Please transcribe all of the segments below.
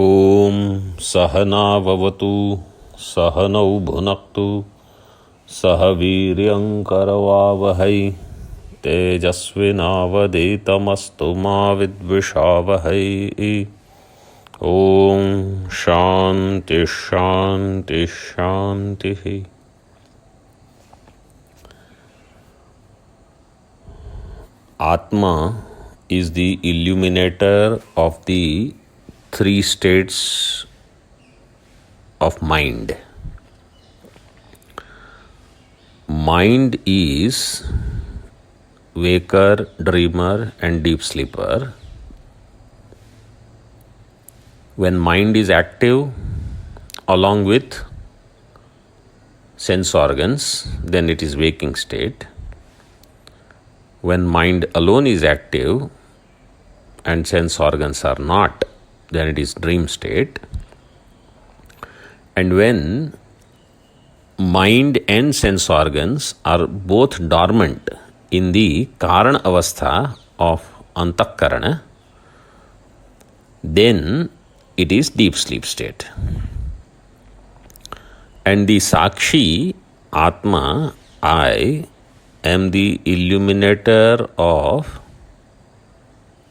ॐ सहनाववतु सहनौ भुनक्तु सह वीर्यङ्करवावहै तेजस्विनावधीतमस्तु मा विद्विषावहै। ॐ शान्ति शान्ति शान्तिः। Atma is the illuminator of the three states of mind. Mind is waker, dreamer, and deep sleeper. When mind is active along with sense organs, then it is waking state. When mind alone is active and sense organs are not, then it is dream state. And when mind and sense organs are both dormant in the Karana Avastha of Antakarana, then it is deep sleep state. And the Sakshi, Atma, I, am the illuminator of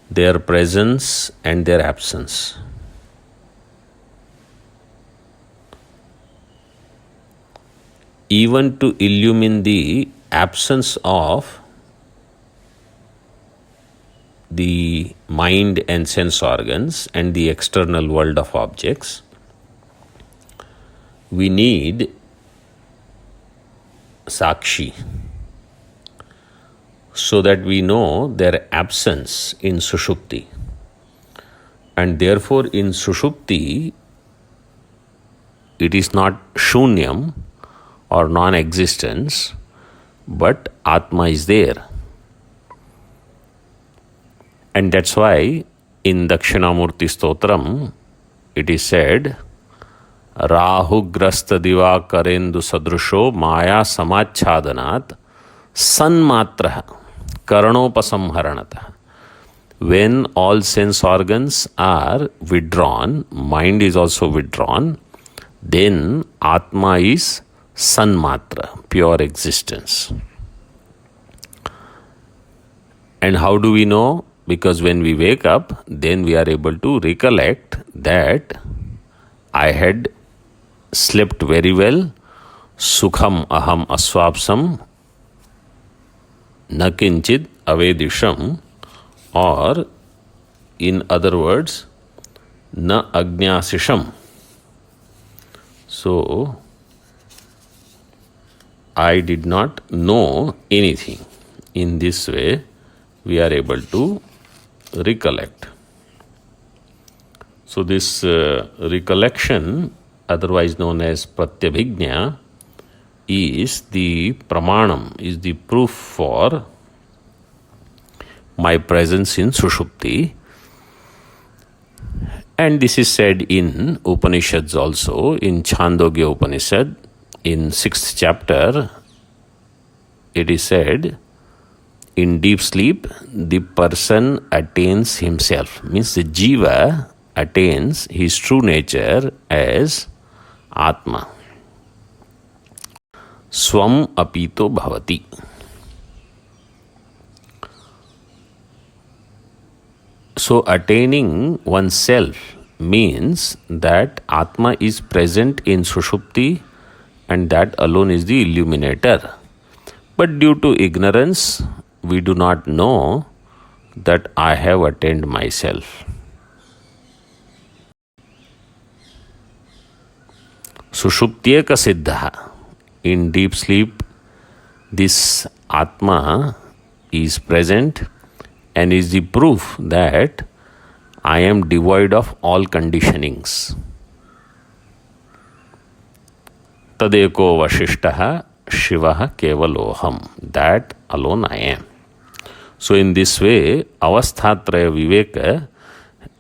their presence and their absence. Even to illumine the absence of the mind and sense organs and the external world of objects, we need Sakshi, so that we know their absence in Sushupti. And therefore in Sushupti, it is not Shunyam or non-existence, but Atma is there. And that's why in Dakshinamurti Stotram, it is said, Rahu grasta diva karendu sadrusho maya samachhadanat sanmatraha karanopasamharanatah. When all sense organs are withdrawn, mind is also withdrawn, then Atma is sanmatra, pure existence. And how do we know? Because when we wake up, then we are able to recollect that I had slept very well, sukham aham aswapsam na kinchid avedisham, or in other words, na agnyasisham. So, I did not know anything. In this way, we are able to recollect. So, this recollection, otherwise known as pratyabhijna, is the pramanam, is the proof for my presence in Sushupti. And this is said in Upanishads also. In Chandogya Upanishad, in 6th chapter, it is said, in deep sleep, the person attains himself. Means the jiva attains his true nature as Atma. Swam apito bhavati. So attaining oneself means that Atma is present in Sushupti and that alone is the illuminator. But due to ignorance, we do not know that I have attained myself. Sushuptyeka siddha. In deep sleep, this Atma is present and is the proof that I am devoid of all conditionings. Tadeko Vashishtaha Shivaha Kevaloham. That alone I am. So in this way, Avasthatraya Viveka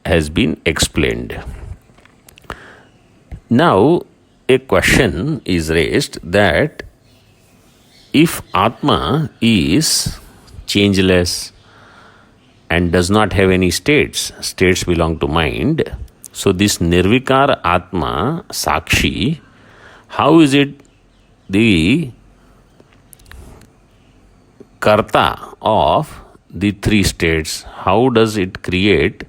has been explained. Now, a question is raised that if Atma is changeless and does not have any states belong to mind, So this Nirvikar Atma, Sakshi, how is it the karta of the three states? How does it create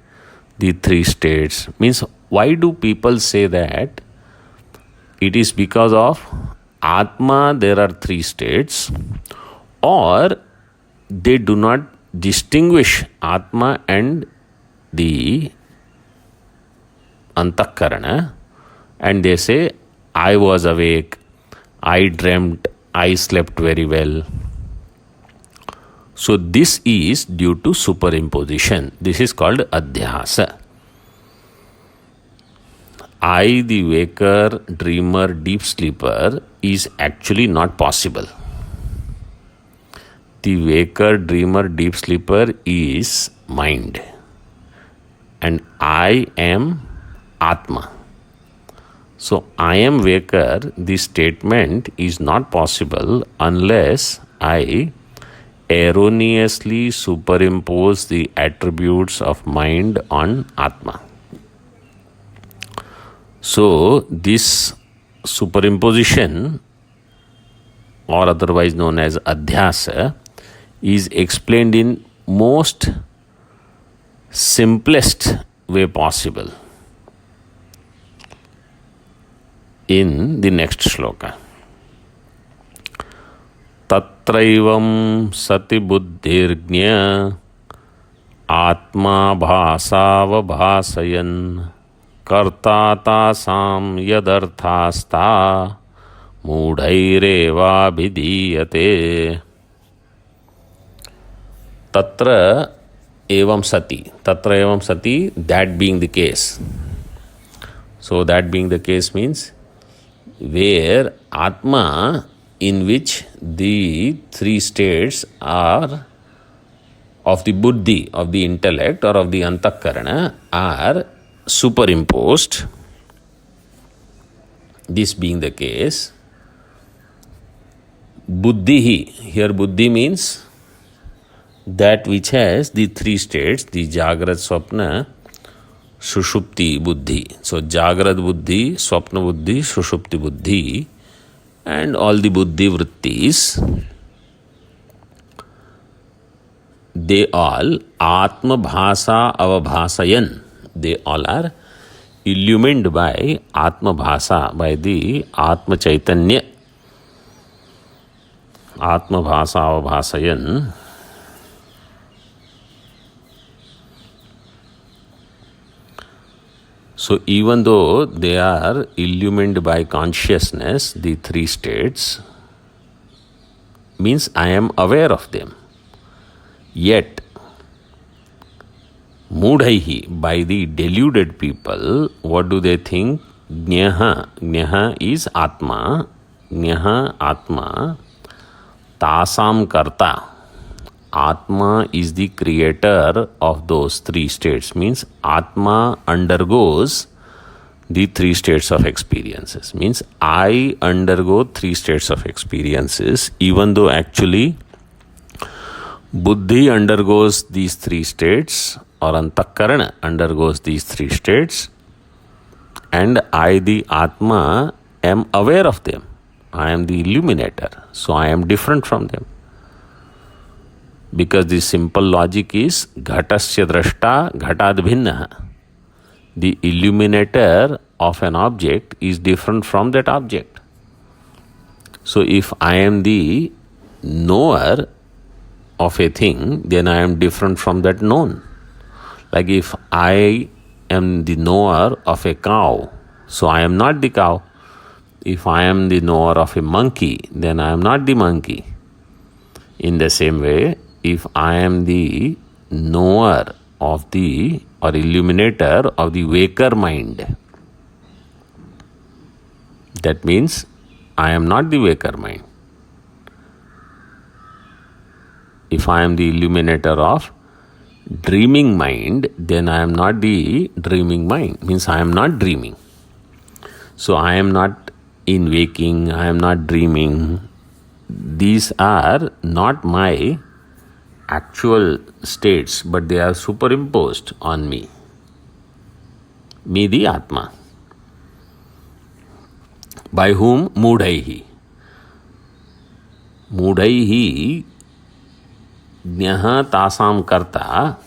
the three states? Means, why do people say that it is because of Atma there are three states, or they do not distinguish Atma and the Antakarana, and they say, I was awake, I dreamt, I slept very well. So this is due to superimposition. This is called adhyasa. I, the waker, dreamer, deep sleeper, is actually not possible. The waker, dreamer, deep sleeper is mind. And I am Atma. So I am waker, this statement is not possible unless I erroneously superimpose the attributes of mind on Atma. So this superimposition, or otherwise known as adhyasa, is explained in most simplest way possible in the next shloka. Tatraivam sati buddhirgnya atma bhasavabhasayan karta tasam yadarthasta mudhaireva bhidiyate. Tatra evam sati. Tatra evam sati, that being the case. So that being the case means where Atma, in which the three states are of the buddhi, of the intellect or of the antakarana, are superimposed. This being the case, buddhi, here buddhi means that which has the three states, the Jagrat, Swapna, Sushupti Buddhi. So Jagrat Buddhi, Swapna Buddhi, Sushupti Buddhi, and all the Buddhi Vrittis, they all Atma Bhasa Avabhasayan. They all are illumined by Atma Bhasa, by the Atma Chaitanya. Atma Bhasa Avabhasayan. So even though they are illumined by consciousness, the three states, means I am aware of them. Yet, mudhaihi, by the deluded people, what do they think? Jnaha. Jnaha is Atma. Jnaha, Atma. Tasam karta. Atma is the creator of those three states. Means Atma undergoes the three states of experiences. Means I undergo three states of experiences, even though actually Buddhi undergoes these three states, or Antakarana undergoes these three states, and I, the Atma, am aware of them. I am the illuminator. So I am different from them. Because the simple logic is ghatasya drashta ghatad bhinna. The illuminator of an object is different from that object. So if I am the knower of a thing, then I am different from that known. Like if I am the knower of a cow, so I am not the cow. If I am the knower of a monkey, then I am not the monkey. In the same way, if I am the knower of the, or illuminator of the waker mind, that means I am not the waker mind. If I am the illuminator of dreaming mind, then I am not the dreaming mind. Means I am not dreaming. So I am not in waking, I am not dreaming. These are not my actual states, but they are superimposed on me. me the Atma. By whom? Mudhaihi. Mudhaihi jnah tasam karta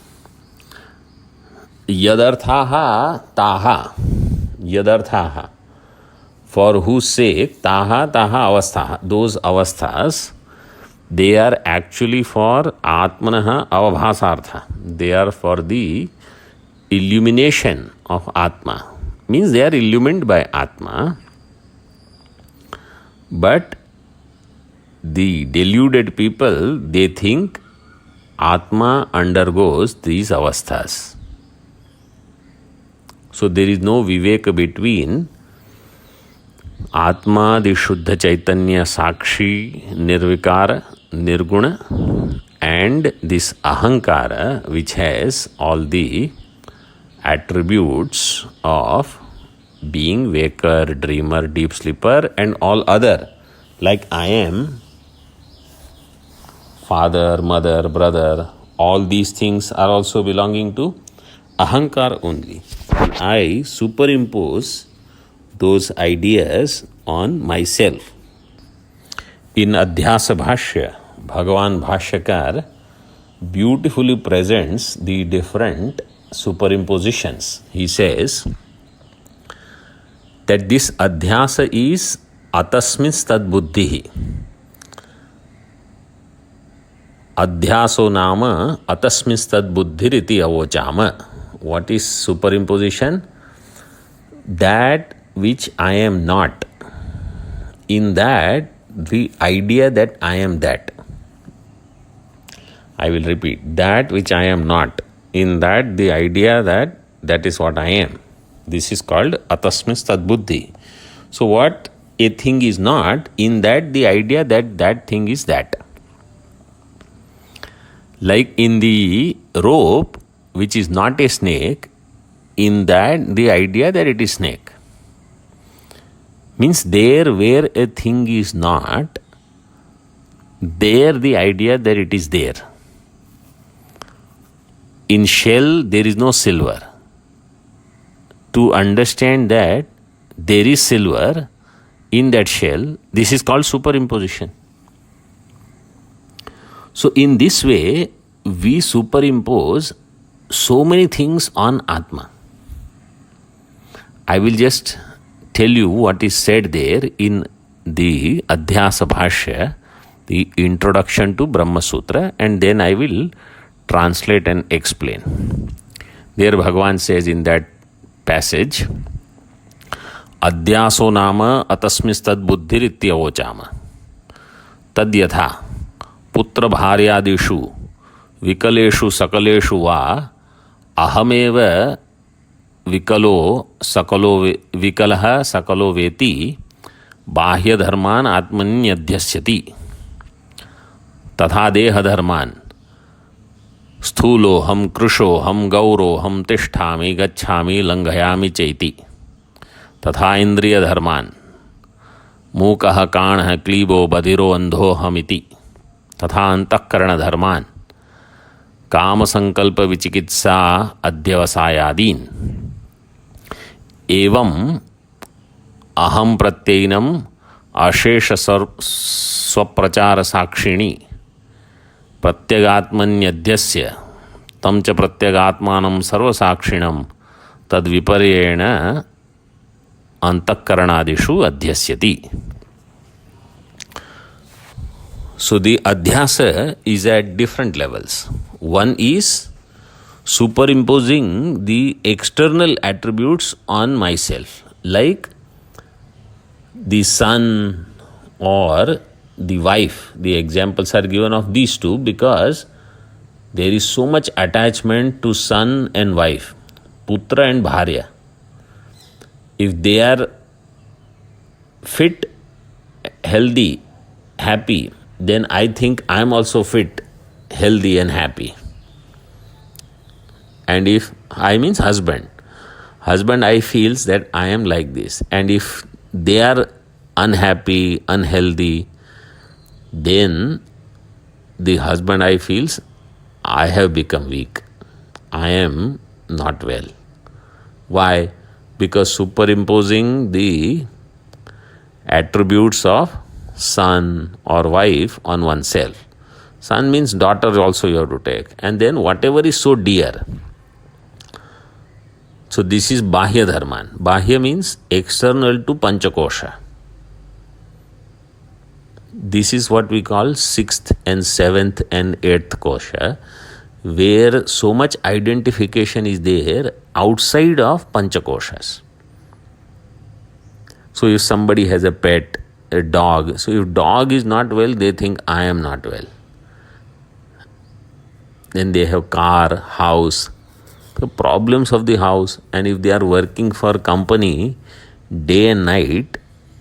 yadarthaha taha. Yadarthaha. For whose sake taha avastha. Those avasthas, they are actually for atmanaha avabhasartha. They are for the illumination of Atma. Means they are illumined by Atma. But the deluded people, they think Atma undergoes these avasthas. So there is no viveka between Atma, the Shuddha Chaitanya Sakshi, Nirvikara, Nirguna, and this Ahankara, which has all the attributes of being waker, dreamer, deep sleeper, and all other. Like I am, father, mother, brother, all these things are also belonging to Ahankar only. And I superimpose those ideas on myself. In Adhyasa Bhashya, Bhagavan Bhashyakar beautifully presents the different superimpositions. He says that this Adhyasa is atasmin tad buddhihi. Adhyaso nama atasmin tad buddhiriti avochama. What is superimposition? That which I am not. In that, the idea that I am that. I will repeat. That which I am not. In that, the idea that that is what I am. This is called atasmin tad buddhi. So what a thing is not, in that the idea that that thing is that. Like in the rope, which is not a snake, in that the idea that it is snake. Means there where a thing is not, there the idea that it is there. In shell, there is no silver. To understand that there is silver in that shell, this is called superimposition. So in this way, we superimpose so many things on Atma. I will just tell you what is said there in the Adhyasa Bhashya, the introduction to Brahma Sutra, and then I will translate and explain. There Bhagavan says in that passage, Adhyaso nama atasmis tad buddhirityavochama. Tad yatha putra bharyadishu vikaleshu sakaleshu va ahameva vikalo vikalaha sakalo veti bahya dharman atmanyadhyasyati tatha deha dharman स्थूलो हम कृशो हम गौरो हम तिष्ठामि गच्छामि लंघयामि चैति तथा इंद्रिय धर्मान मूकः काणः क्लीबो बधिरो अंधो हमिति तथा अंतःकरण धर्मान काम संकल्प विचिकित्सा अध्यवसायादीन एवं अहम प्रत्ययनम अशेष स्वप्रचार साक्षिणी प्रत्यगात्मन्यध्यस्य तम च प्रत्यगात्मानं सर्वसाक्षिणं तद्विपर्येण अंतःकरणादिषु अध्यस्यति. So the adhyasa is at different levels. One is superimposing the external attributes on myself, like the sun or the wife. The examples are given of these two because there is so much attachment to son and wife, putra and bharya. If they are fit, healthy, happy, then I think I am also fit, healthy and happy. And if I means husband, I feels that I am like this. And if they are unhappy, unhealthy, then the husband I feels I have become weak. I am not well. Why? because superimposing the attributes of son or wife on oneself. Son means daughter also you have to take. And then whatever is so dear. So this is Bahya Dharman. Bahya means external to Panchakosha. This is what we call 6th and 7th and 8th kosha, where so much identification is there outside of Panchakoshas. So if somebody has a pet, a dog, so if dog is not well, they think I am not well. Then they have car, house, the problems of the house, and if they are working for company day and night,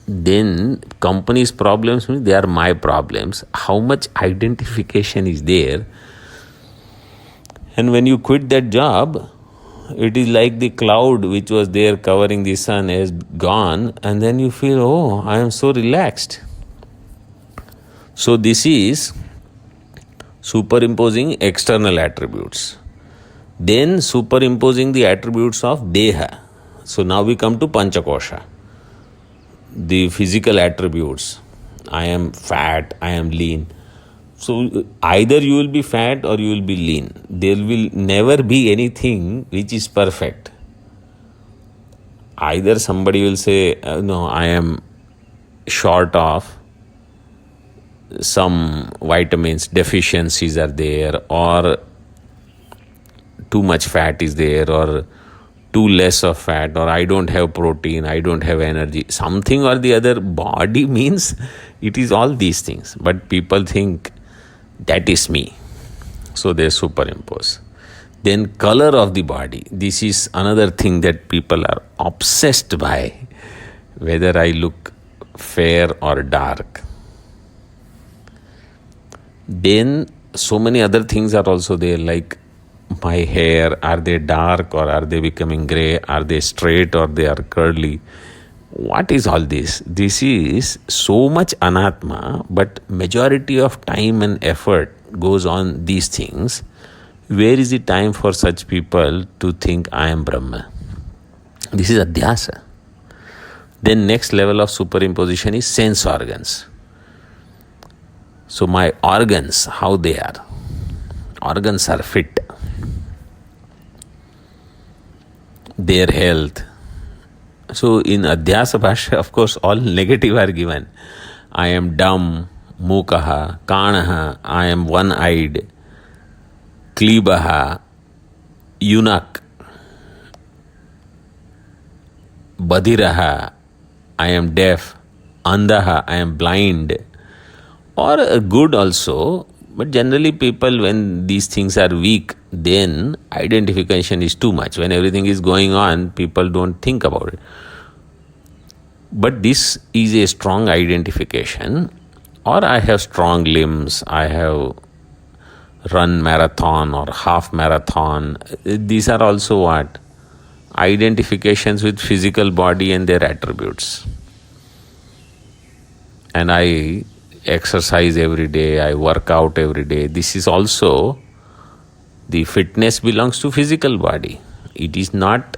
then company's problems means they are my problems. How much identification is there? And when you quit that job, it is like the cloud which was there covering the sun has gone, and then you feel, oh, I am so relaxed. So this is superimposing external attributes. Then superimposing the attributes of Deha. So now we come to Panchakosha. The physical attributes. I am fat, I am lean. So either you will be fat or you will be lean. There will never be anything which is perfect. Either somebody will say, no, I am short of some vitamins, deficiencies are there, or too much fat is there, or too less of fat, or I don't have protein, I don't have energy. Something or the other. Body means it is all these things. But people think that is me. So they superimpose. Then color of the body. This is another thing that people are obsessed by. Whether I look fair or dark. Then so many other things are also there, like my hair, are they dark or are they becoming grey? Are they straight or they are curly? What is all this? This is so much anatma, but majority of time and effort goes on these things. Where is the time for such people to think I am Brahma? This is adhyasa. Then next level of superimposition is sense organs. So my organs, how they are. Organs are fit. Their health. So in Adhyasa Bhashya, of course, all negative are given. I am dumb, mukaha, kanaha, I am one-eyed, klibaha, eunuch, badhiraha, I am deaf, andaha, I am blind, or good also. But generally people, when these things are weak, then identification is too much. When everything is going on, people don't think about it. But this is a strong identification. Or I have strong limbs, I have run marathon or half marathon. These are also what? Identifications with physical body and their attributes. And I exercise every day, I work out every day. This is also, the fitness belongs to physical body. It is not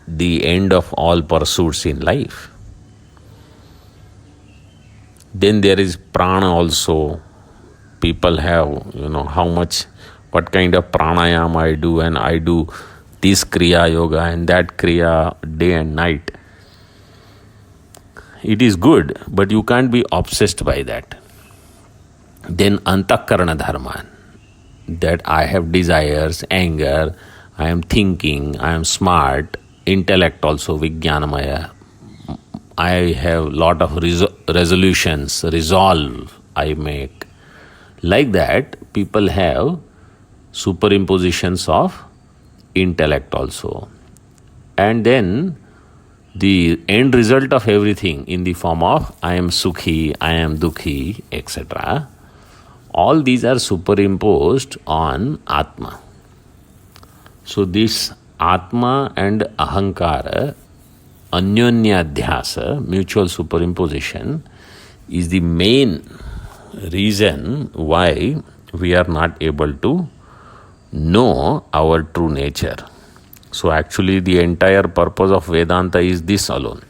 the end of all pursuits in life. Then there is prana also. People have, how much, what kind of pranayama I do, and I do this kriya yoga and that kriya day and night. It is good, but you can't be obsessed by that. Then antakarana dharma, that I have desires, anger, I am thinking, I am smart, intellect also, vijnanamaya. I have lot of resolutions, resolve I make. Like that, people have superimpositions of intellect also. And then the end result of everything in the form of I am sukhi, I am dukhi, etc. All these are superimposed on Atma. So this Atma and Ahankara, Anyonya Dhyasa, mutual superimposition, is the main reason why we are not able to know our true nature. So actually the entire purpose of Vedanta is this alone,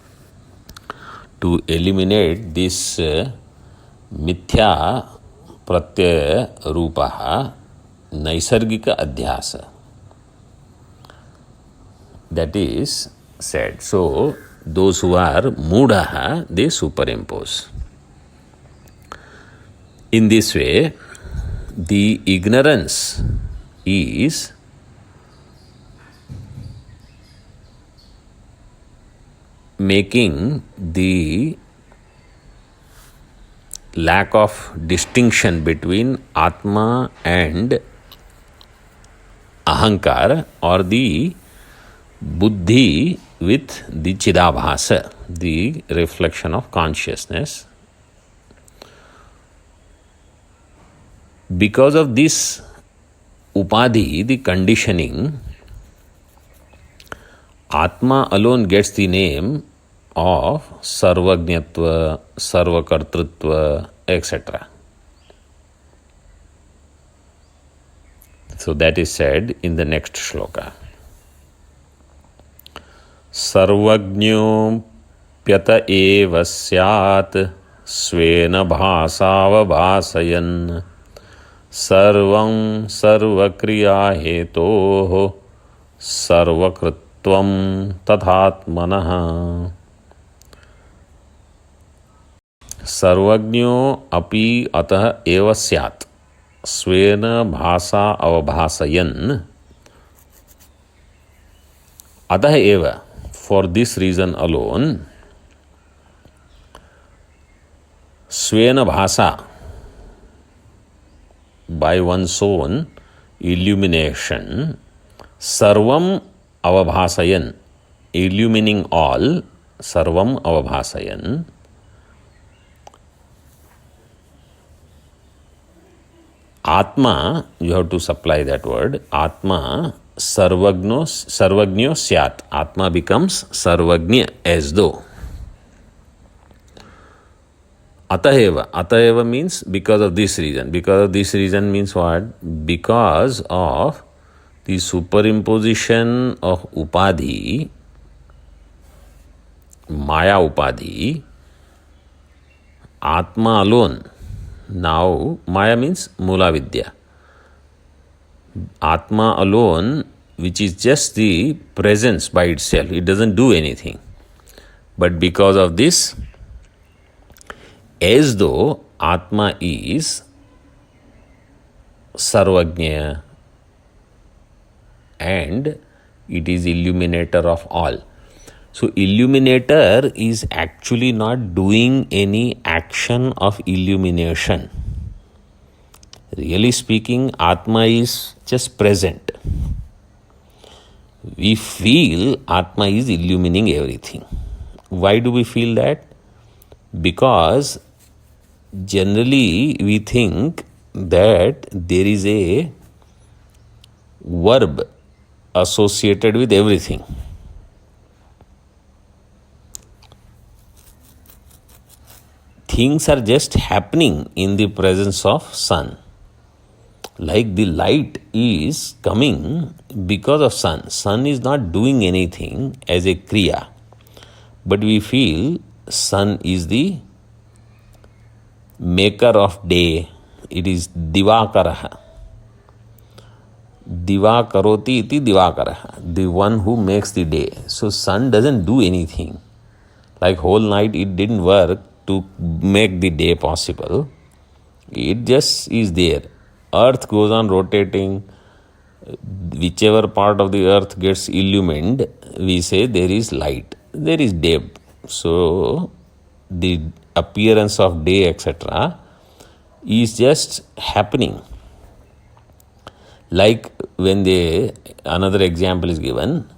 to eliminate this mithya pratyaya rupaha naisargika adhyasa. That is said. So those who are mudaha, they superimpose. In this way, the ignorance is making the lack of distinction between Atma and Ahankar, or the Buddhi with the Chidabhasa, the reflection of consciousness. Because of this Upadhi, the conditioning, Atma alone gets the name of Sarvajñatva, Sarvakartrutva, etc. So that is said in the next shloka. Sarvajño pyata eva syat svena bhasavabhasayan sarvam sarvakriya hetoho sarvakritvam tathatmanaha. Sarvajño api atah eva syat svena bhasa avabhasayan. Atah eva, for this reason alone, svena bhasa, by one's own illumination, sarvam avabhasayan, illumining all, sarvam avabhasayan, Atma, you have to supply that word, Atma sarvagno syat, Atma becomes sarvagnya, as though. Ataheva means because of this reason. Because of this reason means what? Because of the superimposition of Upadhi, Maya Upadhi, Atma alone. Now, Maya means Mula Vidya. Atma alone, which is just the presence by itself, it doesn't do anything. But because of this, as though Atma is Sarvajña and it is illuminator of all. So illuminator is actually not doing any action of illumination. Really speaking, Atma is just present. We feel Atma is illuminating everything. Why do we feel that? Because generally we think that there is a verb associated with everything. Things are just happening in the presence of sun. Like the light is coming because of sun. Sun is not doing anything as a kriya. But we feel sun is the maker of day. It is Divakaraha. Divakaroti iti Divakaraha, the one who makes the day. So sun doesn't do anything. Like whole night it didn't work to make the day possible. It just is there. Earth goes on rotating. Whichever part of the earth gets illumined, we say there is light, there is day. So the appearance of day, etc., is just happening. Like when another example is given,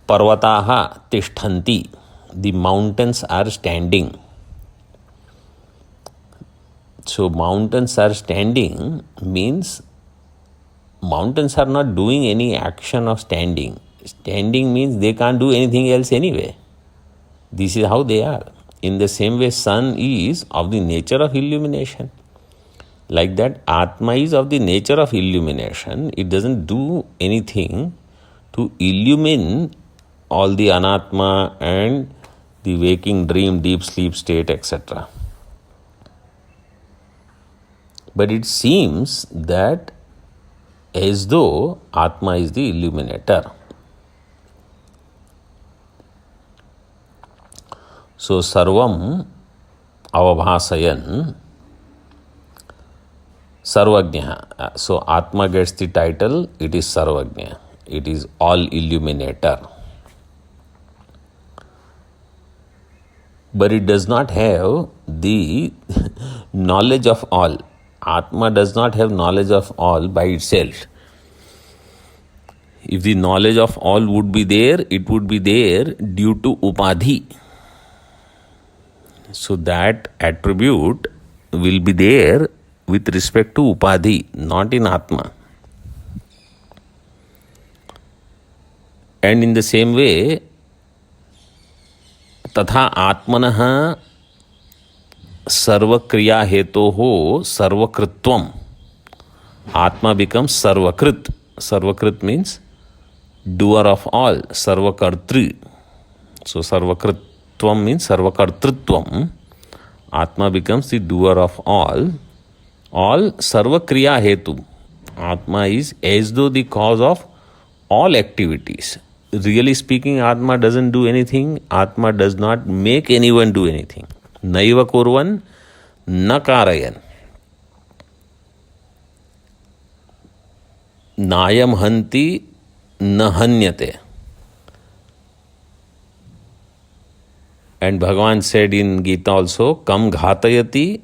Parvataha tishthanti, the mountains are standing. So mountains are standing means mountains are not doing any action of standing. Standing means they can't do anything else anyway. This is how they are. In the same way, sun is of the nature of illumination. Like that, Atma is of the nature of illumination. It doesn't do anything to illumine all the Anatma and the waking dream, deep sleep state, etc. But it seems that as though Atma is the illuminator. So, Sarvam Avabhasayan Sarvajna. So, Atma gets the title, it is Sarvajna. It is all illuminator. But it does not have the knowledge of all. Atma does not have knowledge of all by itself. If the knowledge of all would be there, it would be there due to upadhi. So that attribute will be there with respect to upadhi, not in Atma. And in the same way, तथा आत्मनः सर्वक्रिया हेतोः सर्वकृत्वम. Atma becomes sarvakrit. Sarvakrit means doer of all, sarvakartri. So sarvakritvam means sarvakartritvam. Atma becomes the doer of all sarvakriya hetu. Atma is as though the cause of all activities. Really speaking, Atma doesn't do anything. Atma does not make anyone do anything. Naiva kurvan na karayan. Nayam hanti na hanyate. And Bhagavan said in Gita also, kam ghatayati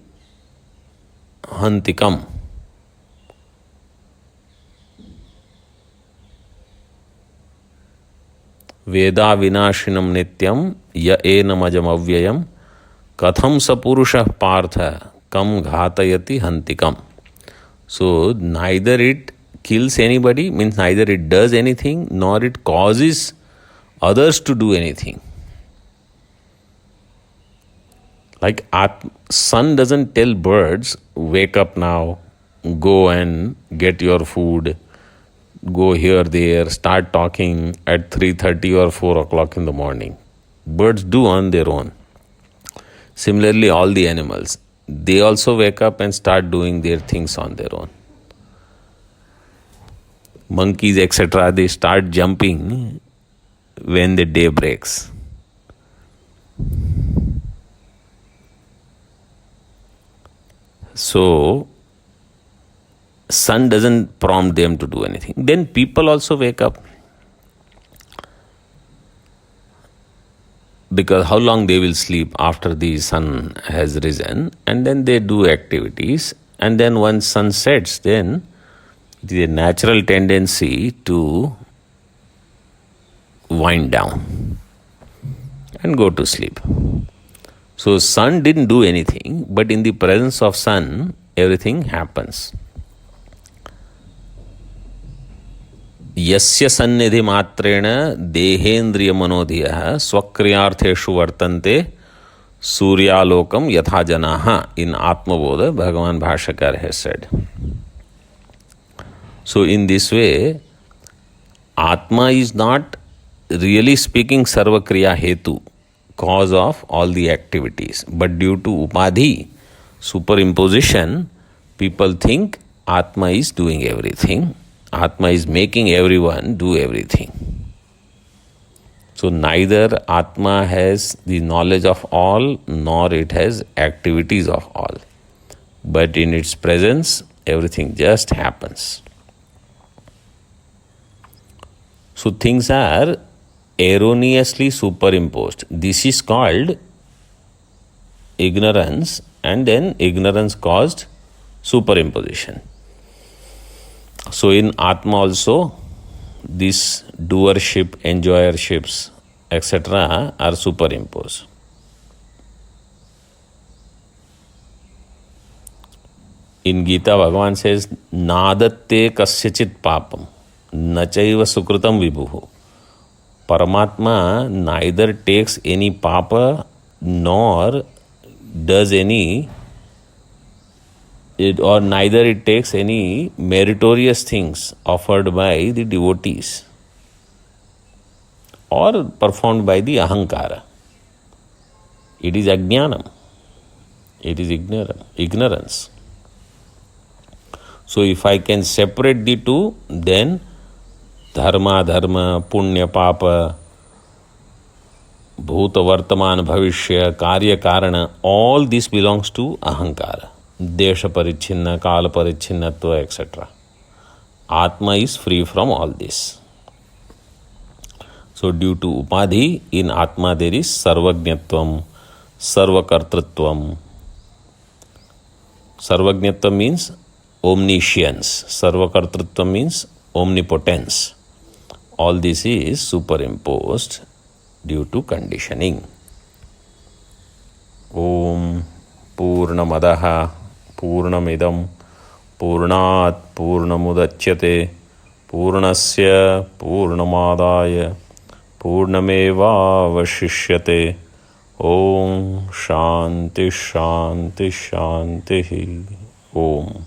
hantikam. Veda vinashinam nityam ya enam ajam avyayam katham sapurusha partha kam ghatayati hantikam. So neither it kills anybody, means neither it does anything, nor it causes others to do anything. Like sun doesn't tell birds, wake up now, go and get your food, go here, there, start talking at 3:30 or 4 o'clock in the morning. Birds do on their own. Similarly, all the animals, they also wake up and start doing their things on their own. Monkeys, etc., they start jumping when the day breaks. So, sun doesn't prompt them to do anything. Then people also wake up. Because how long they will sleep after the sun has risen, and then they do activities, and then once sun sets, then it is a natural tendency to wind down and go to sleep. So sun didn't do anything, but in the presence of sun, everything happens. Yasya sannidhi matrena dehendriya manodhiyah swakriyartheshu vartante suryalokam yatha janaha. In Atmabodha, Bhagavan Bhashakar has said. So in this way, Atma is not really speaking sarvakriya hetu, cause of all the activities. But due to upadhi, superimposition, people think Atma is doing everything. Atma is making everyone do everything. So neither Atma has the knowledge of all, nor it has activities of all. But in its presence, everything just happens. So things are erroneously superimposed. This is called ignorance, and then ignorance caused superimposition. So in Atma also, this doership, enjoyerships, etc. are superimposed. In Gita, Bhagavan says, Nadatte kasyachit papam, nachaiva sukrutam vibhuhu. Paramatma neither takes any papa nor does any or neither it takes any meritorious things offered by the devotees or performed by the ahankara. It is ajnanam. It is ignorance. So if I can separate the two, then dharma, punya, papa, bhuta, vartaman, bhavishya, karya, karana, all this belongs to ahankara. Desha parichinna, kala parichinnatva, etc. Atma is free from all this. So due to upadhi, in Atma there is sarvajnatvam, sarvakartritvam. Sarvajnatvam means omniscience. Sarvakartritvam means omnipotence. All this is superimposed due to conditioning. Om Purnamadaha Purnamidam Purnat Purnamudachyate Purnasya Purnamadaya Purnameva Vashishyate. Om Shanti Shanti Shanti. Om.